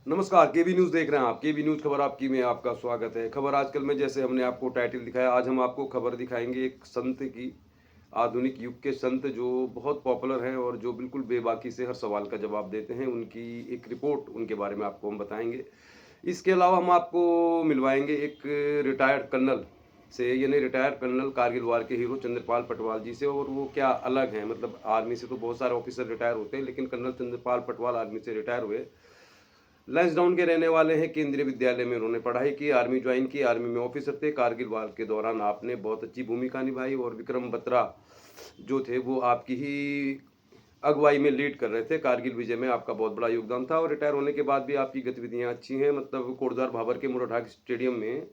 नमस्कार, केबी न्यूज़ देख रहे हैं आप। केबी न्यूज़ खबर आपकी में आपका स्वागत है। खबर आजकल में जैसे हमने आपको टाइटल दिखाया, आज हम आपको खबर दिखाएँगे एक संत की, आधुनिक युग के संत जो बहुत पॉपुलर हैं और जो बिल्कुल बेबाकी से हर सवाल का जवाब देते हैं। उनकी एक रिपोर्ट उनके बारे में आपको हम बताएँगे। इसके अलावा हम आपको मिलवाएँगे एक रिटायर्ड कर्नल से, यानी रिटायर्ड कर्नल कारगिल वार के हीरो चंद्रपाल पटवाल जी से। और वो क्या अलग हैं, मतलब आर्मी से तो बहुत सारे ऑफिसर रिटायर होते हैं, लेकिन कर्नल चंद्रपाल पटवाल आर्मी से रिटायर हुए। लैंसडाउन के रहने वाले हैं। केंद्रीय विद्यालय में उन्होंने पढ़ाई की, आर्मी ज्वाइन की, आर्मी में ऑफिसर थे। कारगिल वार के दौरान आपने बहुत अच्छी भूमिका निभाई और विक्रम बत्रा जो थे वो आपकी ही अगुवाई में लीड कर रहे थे। कारगिल विजय में आपका बहुत बड़ा योगदान था और रिटायर होने के बाद भी आपकी गतिविधियां अच्छी हैं। मतलब कोटद्वार भाबर के मुरादाबाद स्टेडियम में,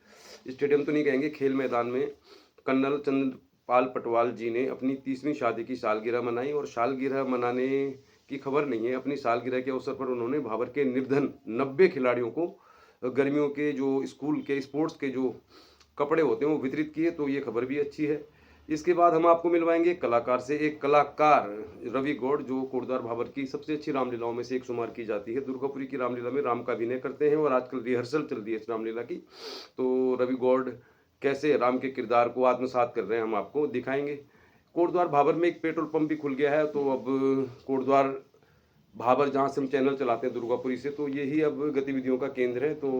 स्टेडियम तो नहीं कहेंगे, खेल मैदान में कर्नल चंद्रपाल पटवाल जी ने अपनी 30वीं शादी की सालगिरह मनाई। और सालगिरह मनाने की खबर नहीं है, अपनी सालगिरह के अवसर पर उन्होंने भाबर के निर्धन 90 खिलाड़ियों को गर्मियों के जो स्कूल के स्पोर्ट्स के जो कपड़े होते हैं वो वितरित किए, तो ये खबर भी अच्छी है। इसके बाद हम आपको मिलवाएंगे एक कलाकार से, एक कलाकार रवि गौड़ जो कोटद्वार भाबर की सबसे अच्छी रामलीलाओं में से एक शुमार की जाती है। दुर्गापुरी की रामलीला में राम का अभिनय करते हैं और आजकल रिहर्सल चल रही है इस रामलीला की। तो रवि गौड़ कैसे राम के किरदार को आत्मसात कर रहे हैं हम आपको दिखाएंगे। कोटद्वार भाबर में एक पेट्रोल पंप भी खुल गया है, तो अब कोटद्वार भाबर जहाँ से हम चैनल चलाते हैं दुर्गापुरी से, तो यही अब गतिविधियों का केंद्र है। तो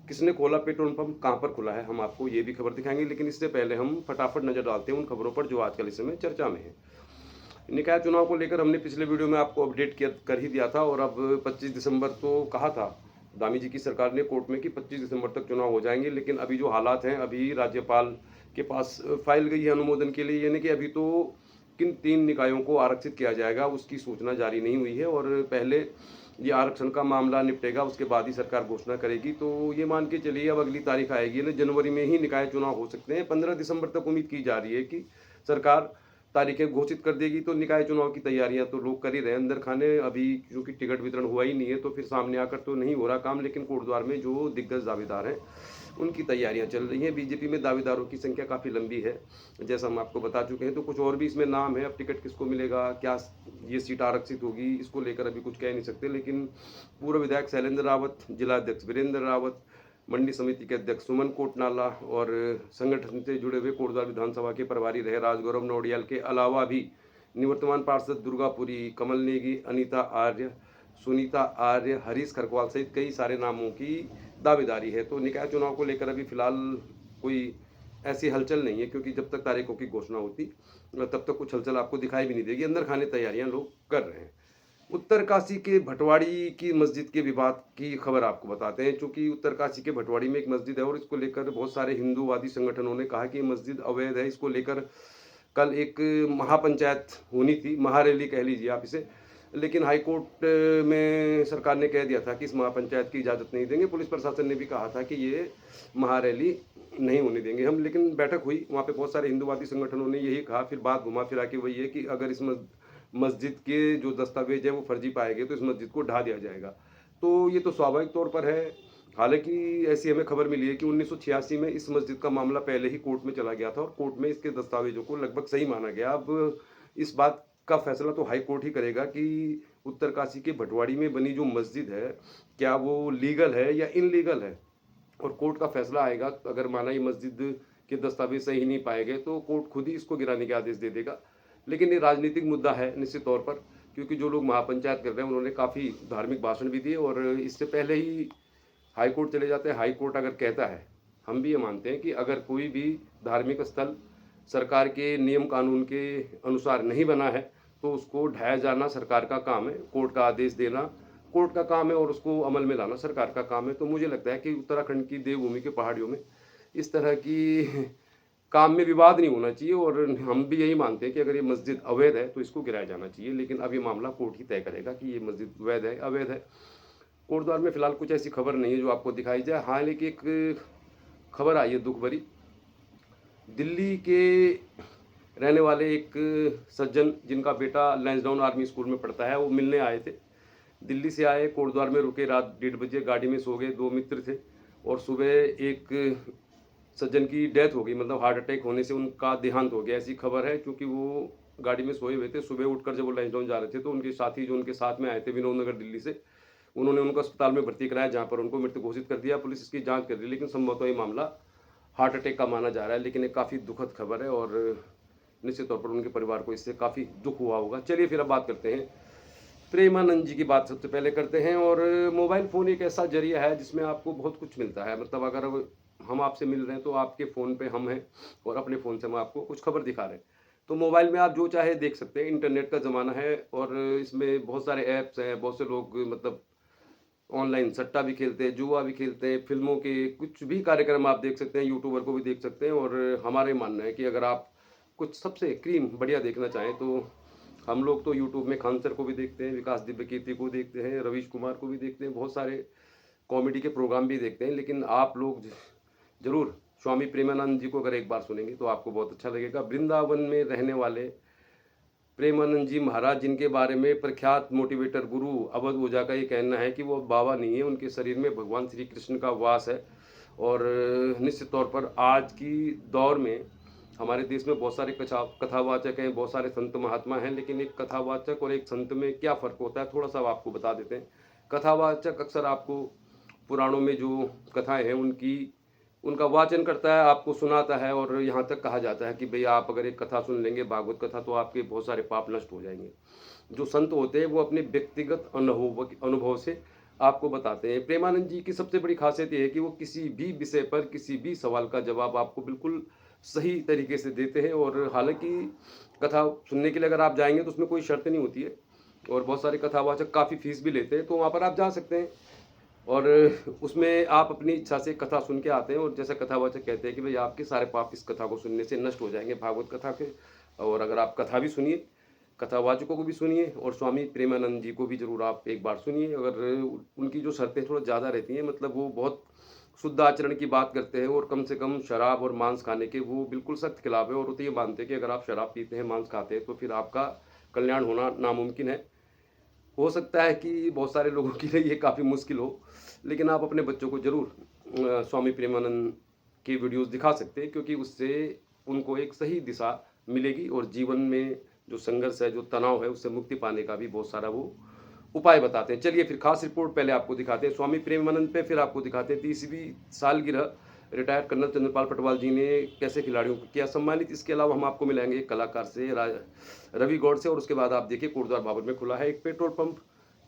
किसने खोला पेट्रोल पंप, कहाँ पर खुला है, हम आपको ये भी खबर दिखाएंगे। लेकिन इससे पहले हम फटाफट नजर डालते हैं उन खबरों पर जो आजकल इस समय चर्चा में है। निकाय चुनाव को लेकर हमने पिछले वीडियो में आपको अपडेट कर ही दिया था और अब 25 दिसंबर तो कहा था दामी जी की सरकार ने कोर्ट में कि 25 दिसंबर तक चुनाव हो जाएंगे। लेकिन अभी जो हालात हैं, अभी राज्यपाल के पास फाइल गई है अनुमोदन के लिए, यानी कि अभी तो किन 3 निकायों को आरक्षित किया जाएगा उसकी सूचना जारी नहीं हुई है। और पहले ये आरक्षण का मामला निपटेगा, उसके बाद ही सरकार घोषणा करेगी। तो ये मान के चलिए अब अगली तारीख आएगी ना, जनवरी में ही निकाय चुनाव हो सकते हैं। 15 दिसंबर तक उम्मीद की जा रही है कि सरकार तारीखें घोषित कर देगी। तो निकाय चुनाव की तैयारियां तो लोग कर ही रहे हैं अंदर खाने। अभी क्योंकि टिकट वितरण हुआ ही नहीं है तो फिर सामने आकर तो नहीं हो रहा काम, लेकिन कोटद्वार में जो दिग्गज दावेदार हैं उनकी तैयारियां चल रही हैं। बीजेपी में दावेदारों की संख्या काफ़ी लंबी है, जैसा हम आपको बता चुके हैं। तो कुछ और भी इसमें नाम है, अब टिकट किसको मिलेगा, क्या ये सीट आरक्षित होगी, इसको लेकर अभी कुछ कह नहीं सकते। लेकिन पूर्व विधायक शैलेंद्र रावत, जिला अध्यक्ष वीरेंद्र रावत, मंडी समिति के अध्यक्ष सुमन कोटनाला और संगठन से जुड़े हुए कोटद्वार विधानसभा के प्रभारी रहे राजगौरव नौडियाल के अलावा भी निवर्तमान पार्षद दुर्गापुरी, कमल नेगी, अनीता आर्य, सुनीता आर्य, हरीश खरकवाल सहित कई सारे नामों की दावेदारी है। तो निकाय चुनाव को लेकर अभी फिलहाल कोई ऐसी हलचल नहीं है, क्योंकि जब तक तारीखों की घोषणा होती तब तक कुछ हलचल आपको दिखाई भी नहीं देगी। अंदर खाने तैयारियां लोग कर रहे हैं। उत्तरकाशी के भटवाड़ी की मस्जिद के विवाद की खबर आपको बताते हैं। चूंकि उत्तरकाशी के भटवाड़ी में एक मस्जिद है और इसको लेकर बहुत सारे हिंदूवादी संगठनों ने कहा कि ये मस्जिद अवैध है। इसको लेकर कल एक महापंचायत होनी थी, महारैली कह लीजिए आप इसे। लेकिन हाईकोर्ट में सरकार ने कह दिया था कि इस महापंचायत की इजाज़त नहीं देंगे। पुलिस प्रशासन ने भी कहा था कि ये महारैली नहीं होने देंगे हम। लेकिन बैठक हुई, वहाँ पे बहुत सारे हिंदूवादी संगठनों ने यही कहा। फिर बात घुमा फिरा के वही है कि अगर इस मस्जिद के जो दस्तावेज है वो फर्जी पाए गए तो इस मस्जिद को ढा दिया जाएगा। तो ये तो स्वाभाविक तौर पर है। हालांकि ऐसी हमें खबर मिली है कि 1986 में इस मस्जिद का मामला पहले ही कोर्ट में चला गया था और कोर्ट में इसके दस्तावेजों को लगभग सही माना गया। अब इस बात का फैसला तो हाई कोर्ट ही करेगा कि उत्तरकाशी के भटवाड़ी में बनी जो मस्जिद है क्या वो लीगल है या इनलीगल है। और कोर्ट का फैसला आएगा। अगर माना ये मस्जिद के दस्तावेज सही नहीं पाए गए तो कोर्ट खुद ही इसको गिराने के आदेश दे देगा। लेकिन ये राजनीतिक मुद्दा है निश्चित तौर पर, क्योंकि जो लोग महापंचायत कर रहे हैं उन्होंने काफ़ी धार्मिक भाषण भी दिए और इससे पहले ही हाई कोर्ट चले जाते हैं। हाई कोर्ट अगर कहता है, हम भी ये मानते हैं कि अगर कोई भी धार्मिक स्थल सरकार के नियम कानून के अनुसार नहीं बना है तो उसको ढाया जाना सरकार का काम है, कोर्ट का आदेश देना कोर्ट का काम है और उसको अमल में लाना सरकार का काम है। तो मुझे लगता है कि उत्तराखंड की देवभूमि के पहाड़ियों में इस तरह की काम में विवाद नहीं होना चाहिए। और हम भी यही मानते हैं कि अगर ये मस्जिद अवैध है तो इसको गिराया जाना चाहिए। लेकिन अब ये मामला कोर्ट ही तय करेगा कि ये मस्जिद वैध है अवैध है। कोटद्वार में फिलहाल कुछ ऐसी खबर नहीं है जो आपको दिखाई जाए। हाँ, लेकिन एक खबर आई है दुख भरी। दिल्ली के रहने वाले एक सज्जन जिनका बेटा लैंसडाउन आर्मी स्कूल में पढ़ता है, वो मिलने आए थे। दिल्ली से आए, कोटद्वार में रुके, रात 1:30 बजे गाड़ी में सो गए। 2 मित्र थे और सुबह एक सज्जन की डेथ हो गई, मतलब हार्ट अटैक होने से उनका देहांत हो गया, ऐसी खबर है। क्योंकि वो गाड़ी में सोए हुए थे, सुबह उठकर जब वो लैंसडाउन जा रहे थे तो उनके साथी जो उनके साथ में आए थे विनोद नगर दिल्ली से, उन्होंने उनको अस्पताल में भर्ती कराया, जहाँ पर उनको मृत घोषित कर दिया। पुलिस इसकी जाँच कर रही है, लेकिन संभवतः ये मामला हार्ट अटैक का माना जा रहा है। लेकिन एक काफ़ी दुखद खबर है और निश्चित तौर पर उनके परिवार को इससे काफ़ी दुःख हुआ होगा। चलिए फिर अब बात करते हैं, प्रेमानंद जी की बात सबसे पहले करते हैं। और मोबाइल फ़ोन एक ऐसा ज़रिया है जिसमें आपको बहुत कुछ मिलता है। मतलब अगर हम आपसे मिल रहे हैं तो आपके फ़ोन पे हम हैं और अपने फ़ोन से हम आपको कुछ खबर दिखा रहे हैं। तो मोबाइल में आप जो चाहे देख सकते हैं, इंटरनेट का ज़माना है और इसमें बहुत सारे ऐप्स हैं, बहुत से लोग मतलब ऑनलाइन सट्टा भी खेलते हैं, जुआ भी खेलते हैं, फ़िल्मों के कुछ भी कार्यक्रम आप देख सकते हैं, यूट्यूबर को भी देख सकते हैं। और हमारा मानना है कि अगर आप कुछ सबसे क्रीम बढ़िया देखना चाहें तो हम लोग तो यूट्यूब में खान सर को भी देखते हैं, विकास दिव्य कीर्ति को देखते हैं, रवीश कुमार को भी देखते हैं, बहुत सारे कॉमेडी के प्रोग्राम भी देखते हैं। लेकिन आप लोग ज़रूर स्वामी प्रेमानंद जी को अगर एक बार सुनेंगे तो आपको बहुत अच्छा लगेगा। वृंदावन में रहने वाले प्रेमानंद जी महाराज, जिनके बारे में प्रख्यात मोटिवेटर गुरु अवध ओझा का ये कहना है कि वो बाबा नहीं है, उनके शरीर में भगवान श्री कृष्ण का वास है। और निश्चित तौर पर आज की दौर में हमारे देश में बहुत सारे कथावाचक हैं, बहुत सारे संत महात्मा हैं, लेकिन एक कथावाचक और एक संत में क्या फ़र्क होता है, थोड़ा सा आपको बता देते हैं। कथावाचक अक्सर आपको पुराणों में जो कथाएँ हैं उनका वाचन करता है, आपको सुनाता है। और यहाँ तक कहा जाता है कि भई आप अगर एक कथा सुन लेंगे, भागवत कथा, तो आपके बहुत सारे पाप नष्ट हो जाएँगे। जो संत होते हैं वो अपने व्यक्तिगत अनुभव से आपको बताते हैं। प्रेमानंद जी की सबसे बड़ी ख़ासियत ये है कि वो किसी भी विषय पर, किसी भी सवाल का जवाब आपको बिल्कुल सही तरीके से देते हैं। और हालाँकि कथा सुनने के लिए अगर आप जाएँगे तो उसमें कोई शर्त नहीं होती है और बहुत सारे कथावाचक काफ़ी फ़ीस भी लेते हैं, तो वहाँ पर आप जा सकते हैं। और उसमें आप अपनी इच्छा से कथा सुन के आते हैं और जैसा कथावाचक कहते हैं कि भई आपके सारे पाप इस कथा को सुनने से नष्ट हो जाएँगे, भागवत कथा के। और अगर आप कथा भी सुनिए, कथावाचकों को भी सुनिए और स्वामी प्रेमानंद जी को भी ज़रूर आप एक बार सुनिए। अगर उनकी जो शर्तें थोड़ा ज़्यादा रहती हैं, मतलब वो बहुत शुद्ध आचरण की बात करते हैं और कम से कम शराब और मांस खाने के वो बिल्कुल सख्त खिलाफ है। और वो तो ये मानते हैं कि अगर आप शराब पीते हैं, मांस खाते हैं, तो फिर आपका कल्याण होना नामुमकिन है। हो सकता है कि बहुत सारे लोगों के लिए ये काफ़ी मुश्किल हो, लेकिन आप अपने बच्चों को ज़रूर स्वामी प्रेमानंद की वीडियोज़ दिखा सकते हैं, क्योंकि उससे उनको एक सही दिशा मिलेगी और जीवन में जो संघर्ष है, जो तनाव है, उससे मुक्ति पाने का भी बहुत सारा वो उपाय बताते हैं। चलिए फिर ख़ास रिपोर्ट पहले आपको दिखाते हैं स्वामी प्रेमानंद पे, फिर आपको दिखाते हैं 30वीं सालगिरह रिटायर्ड कर्नल चंद्रपाल पटवाल जी ने कैसे खिलाड़ियों को किया सम्मानित। इसके अलावा हम आपको मिलाएँगे एक कलाकार से, रवि गौड़ से। और उसके बाद आप देखिए कोटद्वार बाबर में खुला है एक पेट्रोल पंप।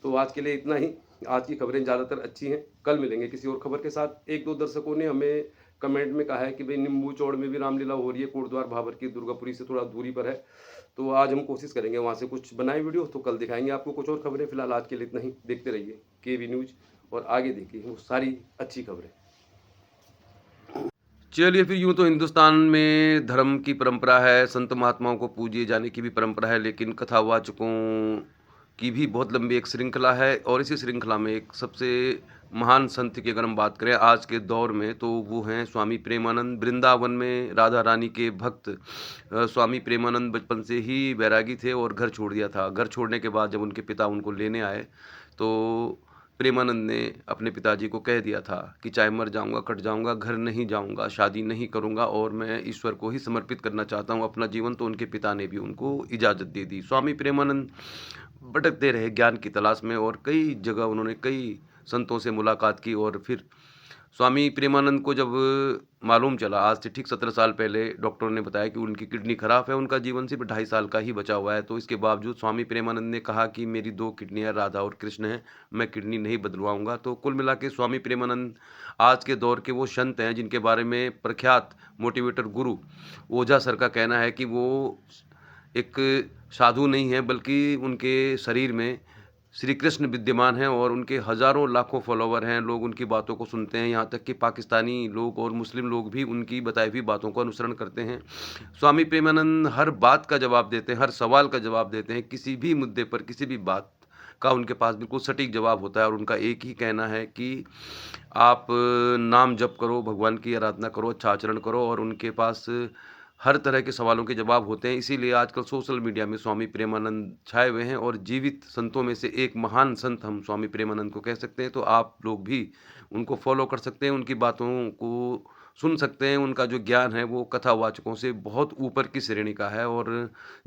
तो आज के लिए इतना ही। आज की खबरें ज़्यादातर अच्छी हैं। कल मिलेंगे किसी और खबर के साथ। 1-2 दर्शकों ने हमें कमेंट में कहा है कि भई निम्बू चौड़ में भी रामलीला हो रही है, कोटद्वार भाबर की दुर्गापुरी से थोड़ा दूरी पर है। तो आज हम कोशिश करेंगे वहाँ से कुछ बनाए वीडियो, तो कल दिखाएँगे आपको कुछ और खबरें। फिलहाल आज के लिए इतना ही। देखते रहिए केवी न्यूज़ और आगे देखिए वो सारी अच्छी खबरें। चलिए फिर, यूँ तो हिंदुस्तान में धर्म की परंपरा है, संत महात्माओं को पूजिए जाने की भी परंपरा है, लेकिन कथावाचकों की भी बहुत लंबी एक श्रृंखला है। और इसी श्रृंखला में एक सबसे महान संत की अगर हम बात करें आज के दौर में, तो वो हैं स्वामी प्रेमानंद। वृंदावन में राधा रानी के भक्त स्वामी प्रेमानंद बचपन से ही वैरागी थे और घर छोड़ दिया था। घर छोड़ने के बाद जब उनके पिता उनको लेने आए, तो प्रेमानंद ने अपने पिताजी को कह दिया था कि चाहे मर जाऊंगा, कट जाऊंगा, घर नहीं जाऊंगा, शादी नहीं करूंगा और मैं ईश्वर को ही समर्पित करना चाहता हूं अपना जीवन। तो उनके पिता ने भी उनको इजाज़त दे दी। स्वामी प्रेमानंद भटकते रहे ज्ञान की तलाश में और कई जगह उन्होंने कई संतों से मुलाकात की। और फिर स्वामी प्रेमानंद को जब मालूम चला, आज से ठीक 17 साल पहले डॉक्टरों ने बताया कि उनकी किडनी खराब है, उनका जीवन सिर्फ 2.5 साल का ही बचा हुआ है। तो इसके बावजूद स्वामी प्रेमानंद ने कहा कि मेरी 2 किडनियाँ राधा और कृष्ण हैं, मैं किडनी नहीं बदलवाऊँगा। तो कुल मिला के स्वामी प्रेमानंद आज के दौर के वो संत हैं जिनके बारे में प्रख्यात मोटिवेटर गुरु ओझा सर का कहना है कि वो एक साधु नहीं है, बल्कि उनके शरीर में श्री कृष्ण विद्यमान हैं और उनके हज़ारों लाखों फॉलोवर हैं। लोग उनकी बातों को सुनते हैं, यहाँ तक कि पाकिस्तानी लोग और मुस्लिम लोग भी उनकी बताई हुई बातों का अनुसरण करते हैं। स्वामी प्रेमानंद हर बात का जवाब देते हैं, हर सवाल का जवाब देते हैं। किसी भी मुद्दे पर, किसी भी बात का उनके पास बिल्कुल सटीक जवाब होता है। और उनका एक ही कहना है कि आप नाम जप करो, भगवान की आराधना करो, अच्छा आचरण करो। और उनके पास हर तरह के सवालों के जवाब होते हैं। इसीलिए आजकल सोशल मीडिया में स्वामी प्रेमानंद छाए हुए हैं और जीवित संतों में से एक महान संत हम स्वामी प्रेमानंद को कह सकते हैं। तो आप लोग भी उनको फॉलो कर सकते हैं, उनकी बातों को सुन सकते हैं। उनका जो ज्ञान है वो कथावाचकों से बहुत ऊपर की श्रेणी का है। और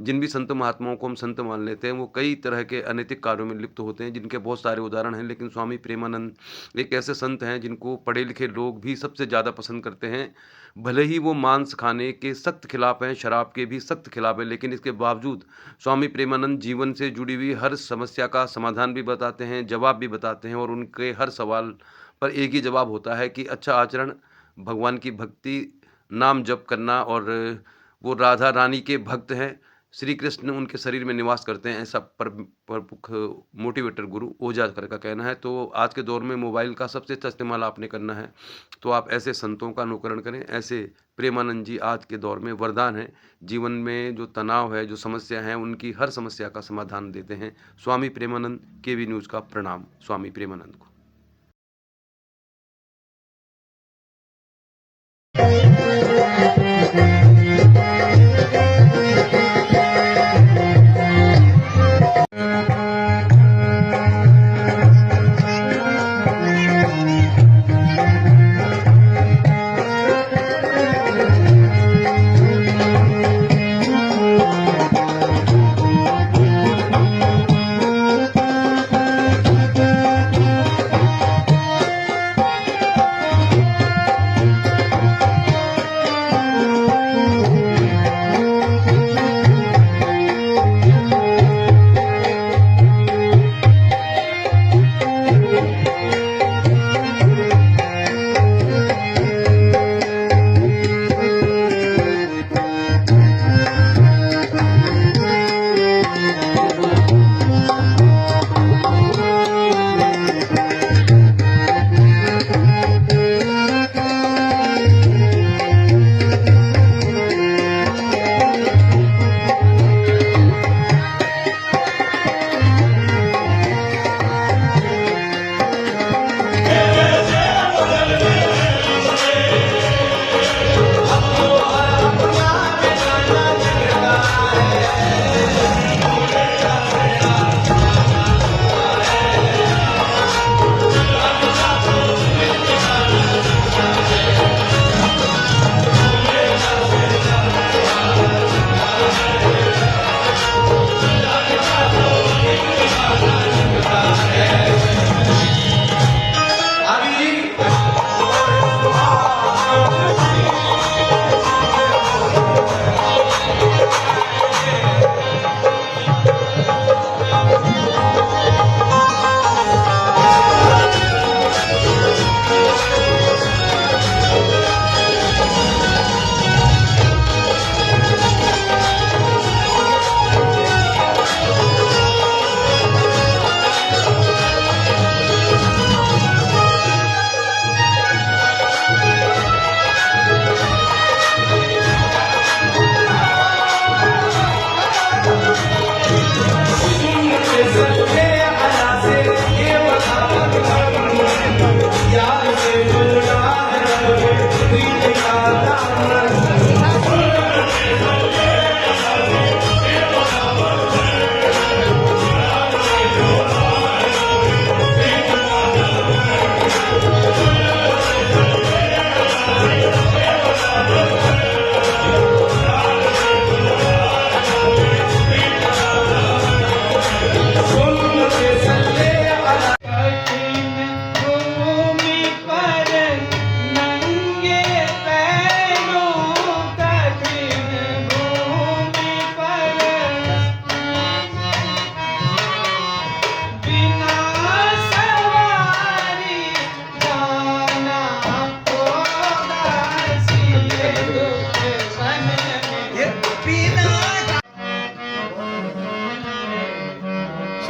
जिन भी संत महात्माओं को हम संत मान लेते हैं, वो कई तरह के अनैतिक कार्यों में लिप्त होते हैं, जिनके बहुत सारे उदाहरण हैं। लेकिन स्वामी प्रेमानंद एक ऐसे संत हैं जिनको पढ़े लिखे लोग भी सबसे ज़्यादा पसंद करते हैं। भले ही वो मांस खाने के सख्त खिलाफ हैं, शराब के भी सख्त खिलाफ हैं, लेकिन इसके बावजूद स्वामी प्रेमानंद जीवन से जुड़ी हुई हर समस्या का समाधान भी बताते हैं, जवाब भी बताते हैं। और उनके हर सवाल पर एक ही जवाब होता है कि अच्छा आचरण, भगवान की भक्ति, नाम जप करना। और वो राधा रानी के भक्त हैं। श्री कृष्ण उनके शरीर में निवास करते हैं, ऐसा प्रमुख मोटिवेटर गुरु ओजाकर का कहना है। तो आज के दौर में मोबाइल का सबसे अच्छा इस्तेमाल आपने करना है, तो आप ऐसे संतों का अनुकरण करें। ऐसे प्रेमानंद जी आज के दौर में वरदान हैं। जीवन में जो तनाव है, जो समस्या है, उनकी हर समस्या का समाधान देते हैं। स्वामी प्रेमानंद, केवी न्यूज़ का प्रणाम स्वामी प्रेमानंद को।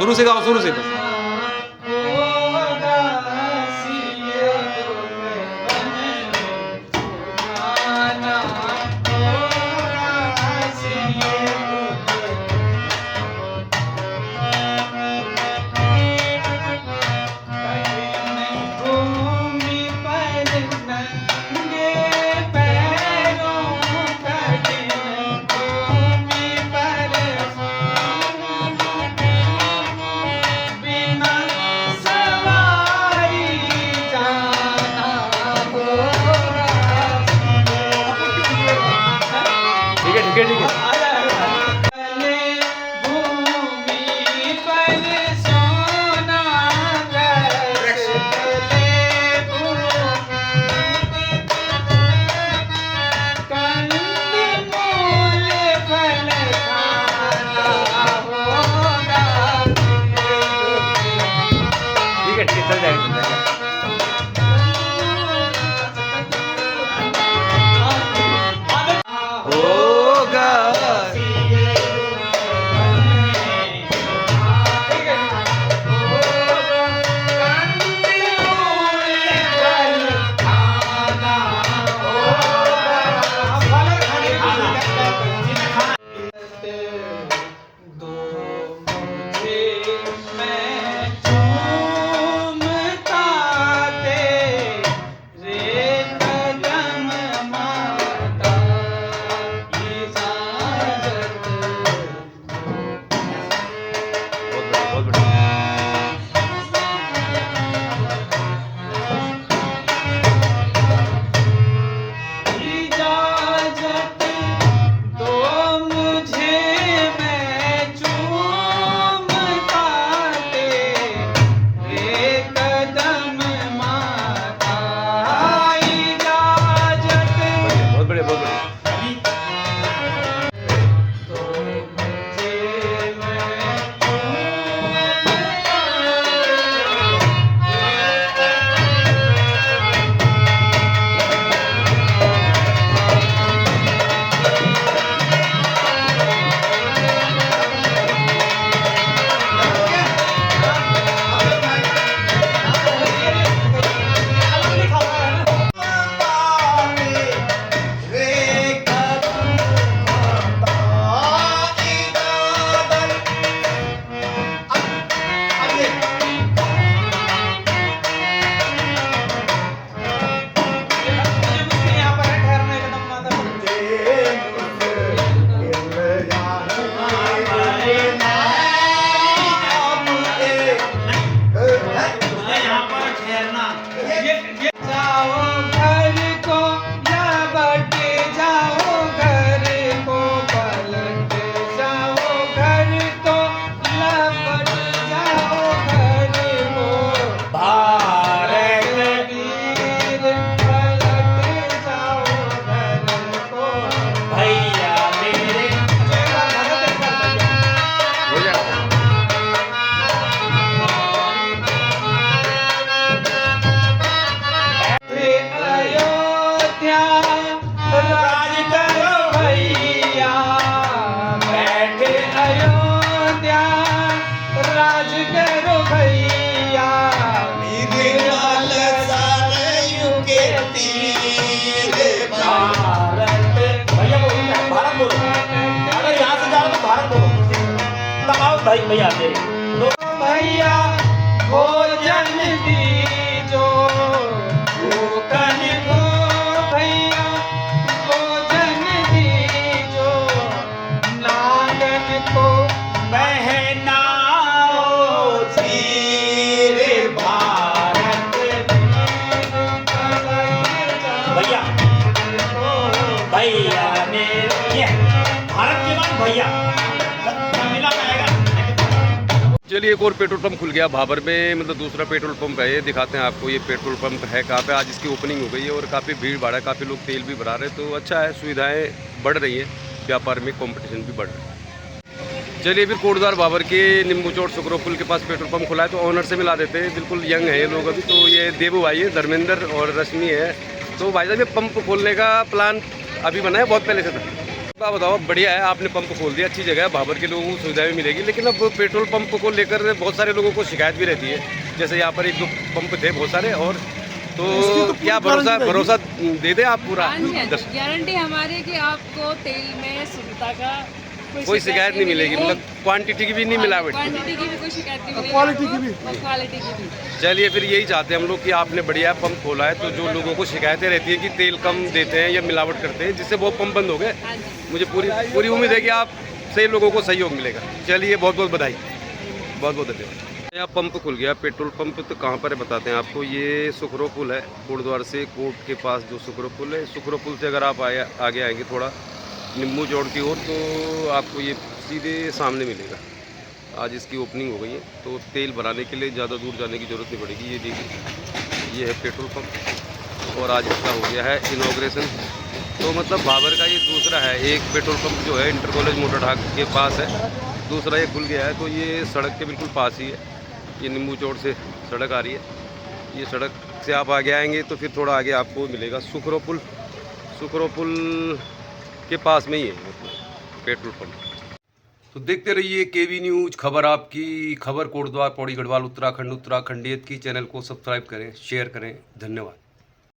शुरू से गाओ, शुरू से बस। है, ठीक है, चल जाएगा। भाई भैया तेरे भैया भोजन दीजो भूखन को भैया भोजन दीजो नागन को बहनाओ धीरे भारत भैया भैया ने ये भारत के बाद भैया चलिए एक और पेट्रोल पंप खुल गया भाबर में, मतलब दूसरा पेट्रोल पंप है। ये दिखाते हैं आपको, ये पेट्रोल पंप है कहाँ पे। आज इसकी ओपनिंग हो गई है और काफ़ी भीड़ भाड़ है, काफ़ी लोग तेल भी भरा रहे हैं, तो अच्छा है, सुविधाएं बढ़ रही हैं, व्यापार में कंपटीशन भी बढ़ रहा है। चलिए फिर कोटद्वार भाबर के नींबू चौड़ सुकरो पुल के पास पेट्रोल पंप खुला है, तो ऑनर से मिला देते हैं। बिल्कुल यंग है ये लोग अभी, तो ये देवू भाई है, धर्मेंद्र और रश्मि है। तो भाई साहब ये पंप खोलने का प्लान अभी बना है, बहुत पहले से था। आप बताओ, बढ़िया है, आपने पंप खोल दिया, अच्छी जगह है, भाबर के लोगों को सुविधा भी मिलेगी। लेकिन अब पेट्रोल पंप को लेकर बहुत सारे लोगों को शिकायत भी रहती है, जैसे यहाँ पर एक दो पंप थे बहुत सारे, और तो क्या भरोसा दे दे आप पूरा? गारंटी हमारी कि आपको तेल में शुद्धता का कोई शिकायत नहीं मिलेगी, मतलब क्वांटिटी की भी नहीं मिलावट, क्वांटिटी की भी कोई शिकायत नहीं मिलेगी, क्वालिटी की भी। चलिए फिर यही चाहते हैं हम लोग कि आपने बढ़िया पंप खोला है, तो जो लोगों को शिकायतें रहती है कि तेल कम देते हैं या मिलावट करते हैं, जिससे वो पंप बंद हो गए, मुझे पूरी उम्मीद है कि आप से लोगों को सहयोग मिलेगा। चलिए बहुत बहुत बधाई, बहुत बहुत धन्यवाद। यहाँ पंप खुल गया, पेट्रोल पंप तो कहाँ पर है बताते हैं आपको। ये सुखरो पुल है, कोटद्वार से कोट के पास जो सुखरो पुल है, सुखरो पुल से अगर आप आगे आएंगे थोड़ा नींबू चौड़ की ओर, तो आपको ये सीधे सामने मिलेगा। आज इसकी ओपनिंग हो गई है, तो तेल भराने के लिए ज़्यादा दूर जाने की ज़रूरत नहीं पड़ेगी। ये देखिए, ये है पेट्रोल पंप और आज इसका हो गया है इनॉग्रेशन। तो मतलब भाबर का ये दूसरा है, एक पेट्रोल पंप जो है इंटर कॉलेज मोटर ढाक के पास है, दूसरा ये खुल गया है, तो ये सड़क के बिल्कुल पास ही है। ये नींबू चौड़ से सड़क आ रही है, ये सड़क से आप आगे आएंगे तो फिर थोड़ा आगे आपको मिलेगा सुखरो पुल। सुखरो पुल के पास में ही है मतलब पेट्रोल पंप। तो देखते रहिए केवी न्यूज़, खबर आपकी, खबर कोटद्वार, पौड़ी गढ़वाल, उत्तराखंड, उत्तराखंडियत की। चैनल को सब्सक्राइब करें, शेयर करें। धन्यवाद।